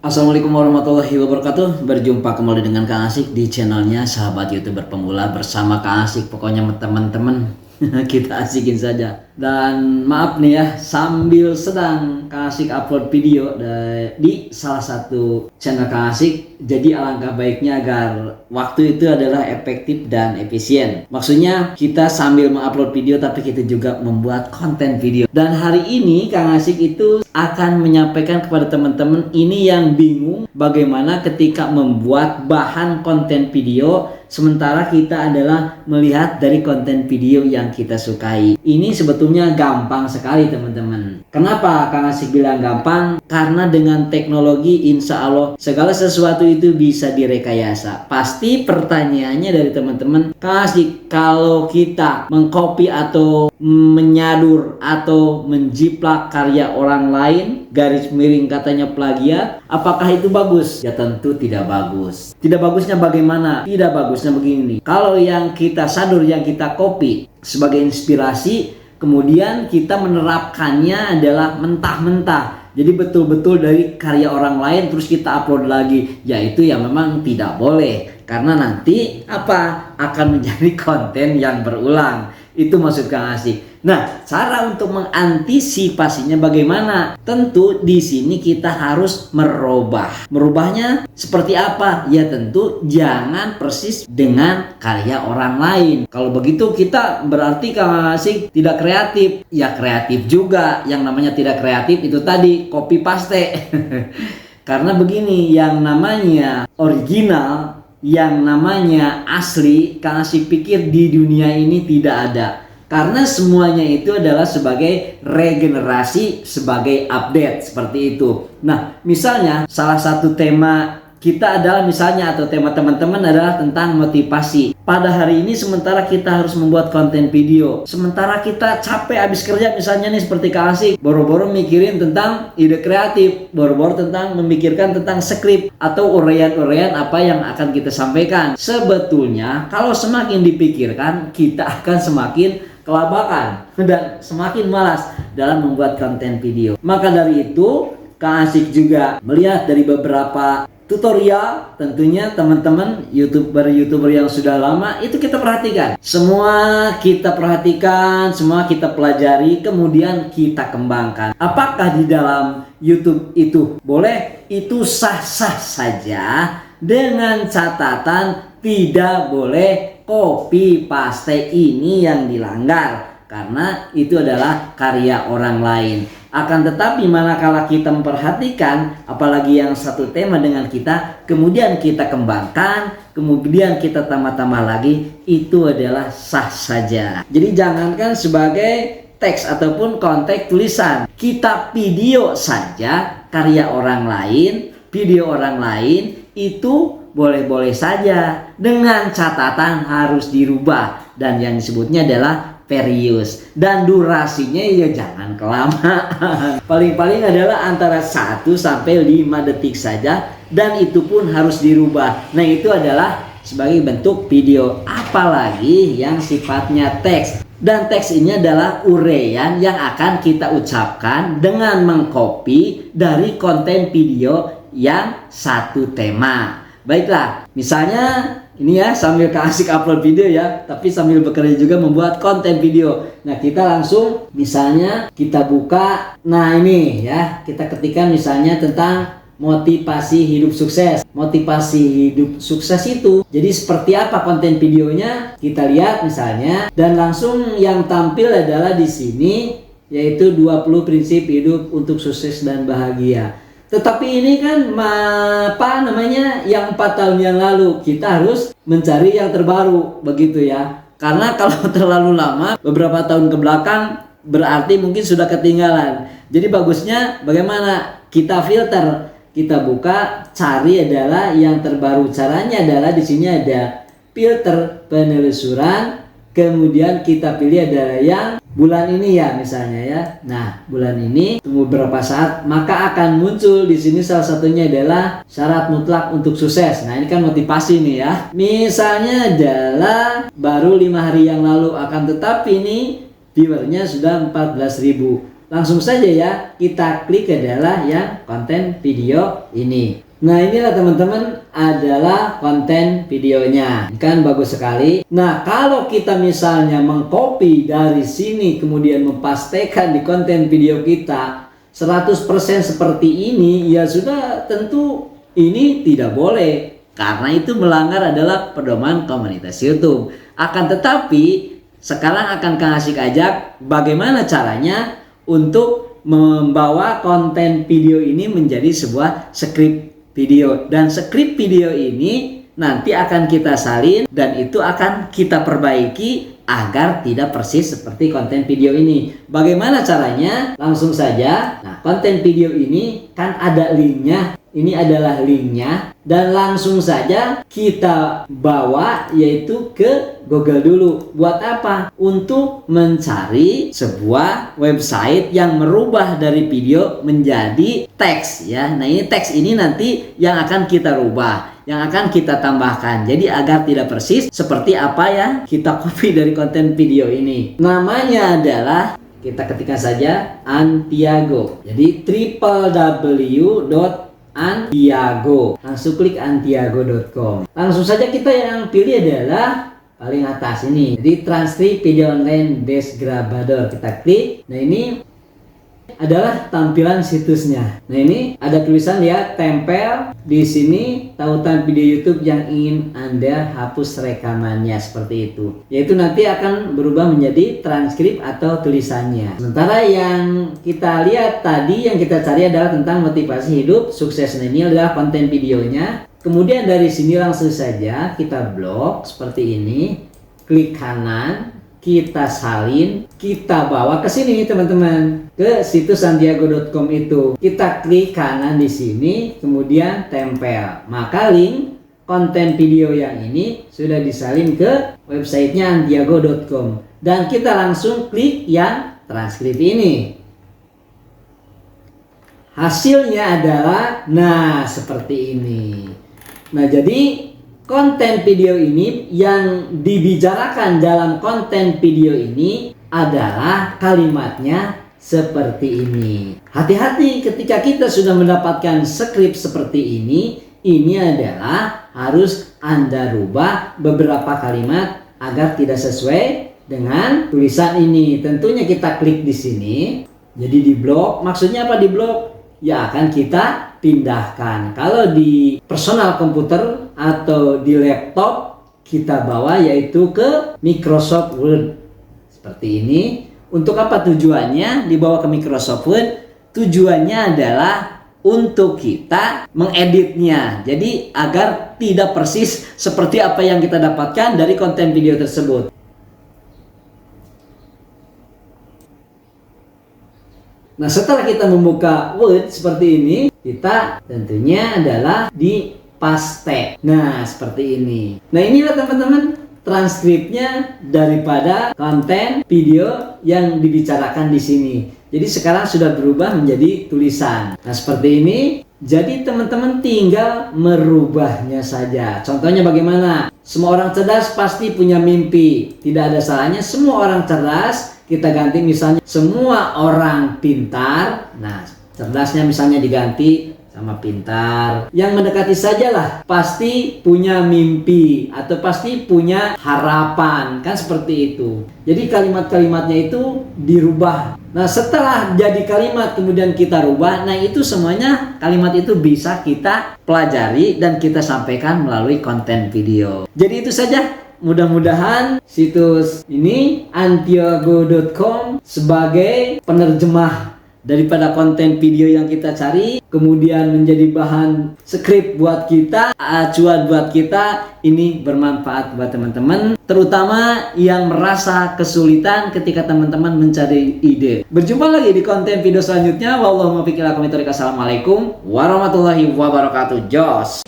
Assalamualaikum warahmatullahi wabarakatuh. Berjumpa kembali dengan Kang Asik di channelnya Sahabat YouTuber Pemula bersama Kang Asik. Pokoknya teman-teman kita asikin saja. Dan maaf nih ya, sambil sedang Kang Asik upload video di salah satu channel Kang Asik, jadi alangkah baiknya agar waktu itu adalah efektif dan efisien. Maksudnya kita sambil mengupload video tapi kita juga membuat konten video. Dan hari ini Kang Asik itu akan menyampaikan kepada teman-teman ini yang bingung bagaimana ketika membuat bahan konten video sementara kita adalah melihat dari konten video yang kita sukai. Ini sebetulnya gampang sekali teman-teman. Kenapa Kang Asik bilang gampang? Karena dengan teknologi insya Allah segala sesuatu itu bisa direkayasa. Pasti pertanyaannya dari teman-teman, Kang Asik, kalau kita mengcopy atau menyadur atau menjiplak karya orang lain, garis miring katanya plagiat, apakah itu bagus? Ya tentu tidak bagus. Tidak bagusnya bagaimana? Tidak bagusnya begini. Kalau yang kita sadur, yang kita copy sebagai inspirasi, kemudian kita menerapkannya adalah mentah-mentah. Jadi betul-betul dari karya orang lain terus kita upload lagi. Ya itu yang memang tidak boleh. Karena nanti akan menjadi konten yang berulang. Itu maksud Kang Asik. Nah, cara untuk mengantisipasinya bagaimana? Tentu di sini kita harus merubah. Merubahnya seperti apa? Ya tentu jangan persis dengan karya orang lain. Kalau begitu kita berarti Kang Asik tidak kreatif. Ya kreatif juga. Yang namanya tidak kreatif itu tadi copy paste. Karena begini, yang namanya original, yang namanya asli, Kang Asik pikir di dunia ini tidak ada. Karena semuanya itu adalah sebagai regenerasi, sebagai update seperti itu. Nah, misalnya salah satu tema kita adalah misalnya atau tema teman-teman adalah tentang motivasi. Pada hari ini sementara kita harus membuat konten video, sementara kita capek habis kerja misalnya nih seperti Kang Asik, boro-boro mikirin tentang ide kreatif, boro-boro tentang memikirkan tentang skrip atau uraian-uraian apa yang akan kita sampaikan. Sebetulnya kalau semakin dipikirkan kita akan semakin kelabakan dan semakin malas dalam membuat konten video. Maka dari itu Kang Asik juga melihat dari beberapa tutorial, tentunya teman-teman youtuber yang sudah lama itu kita perhatikan. Semua kita perhatikan, semua kita pelajari, kemudian kita kembangkan. Apakah di dalam YouTube itu boleh? Itu sah-sah saja dengan catatan tidak boleh copy paste ini yang dilanggar. Karena itu adalah karya orang lain. Akan tetapi manakala kita memperhatikan apalagi yang satu tema dengan kita, kemudian kita kembangkan, kemudian kita tambah-tambah lagi, itu adalah sah saja. Jadi jangankan sebagai teks ataupun konteks tulisan, kita video saja karya orang lain, video orang lain itu boleh-boleh saja dengan catatan harus dirubah dan yang disebutnya adalah perius, dan durasinya ya jangan kelamaan. Paling-paling adalah antara 1 sampai 5 detik saja, dan itu pun harus dirubah. Nah, itu adalah sebagai bentuk video, apalagi yang sifatnya teks. Dan teks ini adalah uraian yang akan kita ucapkan dengan mengcopy dari konten video yang satu tema. Baiklah, misalnya ini ya sambil Kang Asik upload video ya, tapi sambil bekerja juga membuat konten video. Nah, kita langsung misalnya kita buka. Nah, ini ya, kita ketikkan misalnya tentang motivasi hidup sukses. Motivasi hidup sukses itu jadi seperti apa konten videonya? Kita lihat misalnya, dan langsung yang tampil adalah di sini yaitu 20 prinsip hidup untuk sukses dan bahagia. Tetapi ini kan yang 4 tahun yang lalu, kita harus mencari yang terbaru begitu ya. Karena kalau terlalu lama beberapa tahun ke belakang berarti mungkin sudah ketinggalan. Jadi bagusnya bagaimana? Kita filter, kita buka, cari adalah yang terbaru. Caranya adalah di sini ada filter penelusuran, kemudian kita pilih adalah yang bulan ini ya misalnya ya. Nah, bulan ini tunggu beberapa saat maka akan muncul di sini salah satunya adalah syarat mutlak untuk sukses. Nah, ini kan motivasi nih ya. Misalnya adalah baru 5 hari yang lalu, akan tetapi ini viewernya sudah 14.000. langsung saja ya kita klik adalah yang konten video ini. Nah, inilah teman-teman adalah konten videonya. Kan bagus sekali. Nah, kalau kita misalnya mengcopy dari sini kemudian mempastekan di konten video kita 100% seperti ini, ya sudah tentu ini tidak boleh. Karena itu melanggar adalah pedoman komunitas YouTube. Akan tetapi sekarang akan Kang Asik ajak bagaimana caranya untuk membawa konten video ini menjadi sebuah skrip video, dan skrip video ini nanti akan kita salin dan itu akan kita perbaiki agar tidak persis seperti konten video ini. Bagaimana caranya? Langsung saja. Nah, konten video ini kan ada linknya. Ini adalah linknya dan langsung saja kita bawa yaitu ke Google dulu. Buat apa? Untuk mencari sebuah website yang merubah dari video menjadi teks ya. Nah, ini teks ini nanti yang akan kita rubah, yang akan kita tambahkan. Jadi agar tidak persis seperti apa yang kita copy dari konten video ini. Namanya adalah, kita ketikkan saja Antiago. Jadi www.antiago. Langsung klik antiago.com. Langsung saja kita yang pilih adalah paling atas ini. Jadi transkrip video online Desgrabador. Kita klik. Nah, ini adalah tampilan situsnya. Nah, ini ada tulisan ya, tempel di sini tautan video YouTube yang ingin Anda hapus rekamannya, seperti itu. Yaitu nanti akan berubah menjadi transkrip atau tulisannya. Sementara yang kita lihat tadi, yang kita cari adalah tentang motivasi hidup sukses. Nah, ini adalah konten videonya. Kemudian dari sini langsung saja kita blok seperti ini. Klik kanan, kita salin, kita bawa ke sini teman-teman, ke situs antiago.com itu. Kita klik kanan di sini, kemudian tempel. Maka link konten video yang ini sudah disalin ke websitenya antiago.com. Dan kita langsung klik yang transkrip ini. Hasilnya adalah, nah seperti ini. Nah, jadi konten video ini yang dibicarakan dalam konten video ini adalah kalimatnya seperti ini. Hati-hati ketika kita sudah mendapatkan skrip seperti ini adalah harus Anda rubah beberapa kalimat agar tidak sesuai dengan tulisan ini. Tentunya kita klik di sini. Jadi di blok, maksudnya apa di blok? Ya akan kita pindahkan. Kalau di personal komputer atau di laptop kita bawa yaitu ke Microsoft Word seperti ini. Untuk apa tujuannya dibawa ke Microsoft Word? Tujuannya adalah untuk kita mengeditnya. Jadi agar tidak persis seperti apa yang kita dapatkan dari konten video tersebut. Nah, setelah kita membuka Word seperti ini, kita tentunya adalah di paste. Nah, seperti ini. Nah, inilah teman-teman transkripnya daripada konten video yang dibicarakan di sini. Jadi sekarang sudah berubah menjadi tulisan. Nah, seperti ini. Jadi teman-teman tinggal merubahnya saja. Contohnya bagaimana? Semua orang cerdas pasti punya mimpi. Tidak ada salahnya semua orang cerdas kita ganti misalnya semua orang pintar. Nah, cerdasnya misalnya diganti sama pintar. Yang mendekati sajalah, pasti punya mimpi atau pasti punya harapan, kan seperti itu. Jadi kalimat-kalimatnya itu dirubah. Nah, setelah jadi kalimat kemudian kita rubah, nah itu semuanya kalimat itu bisa kita pelajari dan kita sampaikan melalui konten video. Jadi itu saja. Mudah-mudahan situs ini antiago.com sebagai penerjemah daripada konten video yang kita cari, kemudian menjadi bahan skrip buat kita, acuan buat kita, ini bermanfaat buat teman-teman, terutama yang merasa kesulitan ketika teman-teman mencari ide. Berjumpa lagi di konten video selanjutnya. Wallahu muwaffiq ila aqwamit thoriq. Assalamualaikum warahmatullahi wabarakatuh. Jos.